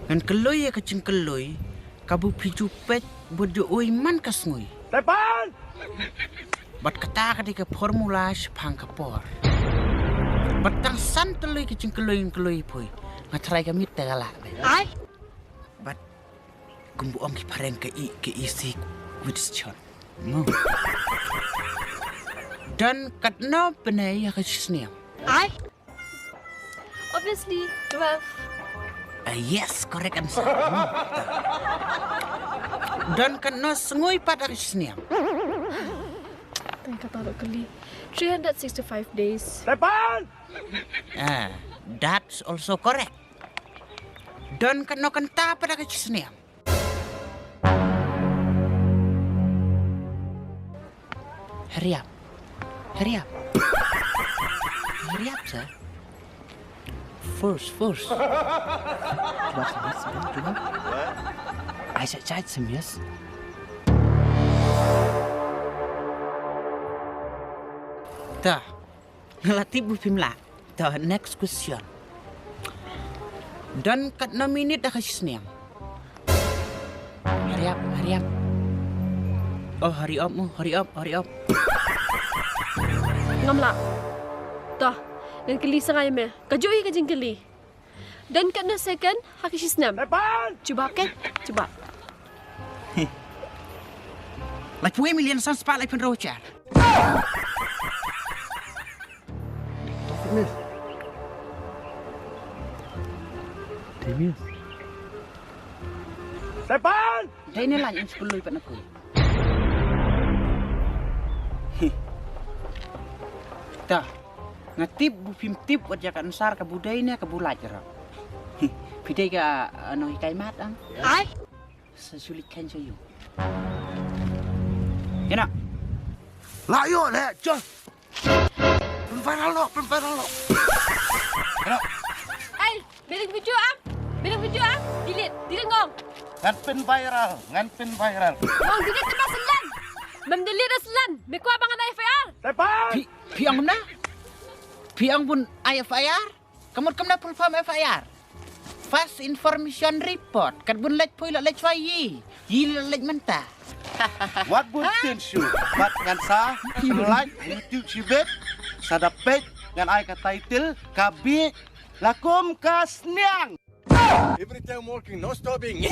Ngan keloy ya kecing keloy, kabu pijupet bodo man kasngui. Tepan! Bat kata ketika formula sepang kapor. Batang san teloy kecing keloy pui. Ngatrai kami tegala. Ai? Bat kumbu ong kipareng ke isi witschon. No. Dan katno penai ya kecing Ai? Obviously, 12. Yes, correct answer. Dan katno sengui pada kecing Tengah kata kali. 365 days. Tepan! That's also correct. Dan katno kanta pada kecing Hurry up. Hurry up. Hurry up, sir. First. Coba. I said chat some yes. Dah. Ngelatih bupim lah. The next question. Dan kat 6 minit dah kasih seniam. Hurry up. Oh, hurry up. Ngamla. Dah. Dan keli sangai me. Kajoi ka jing keli. Dan kat na second hakisisnam. Tepan! Cuba ke? Cuba. Like 2 million sans pak like penrocar. Miss. Tepan! Dah ini lah yang 10 ipat aku. Dah. Ngatip bupim tip wajah kan sar ke budayanya ke bulajar. Pidai ke ano hikai mat ang. Ai? Sesulit kan saya. Kena. Layo le, John. Viral lo. Ai, bilang video am. Delete ngong. Ngan pin viral. Ngong delete cuma selan. Mem delete selan. Mekwa bangan FIR. Tepan! Piang mana? Piang pun IFIR. Kamu kemana perform FIR? Fast Information Report. Kat pun lek pui lek cai. Yi lek mentah. What would change you? But ngan sa, like YouTube sibet, sa dapet, ngan ay ka title, kabi, lakom kasnyang. Every time walking, no stopping.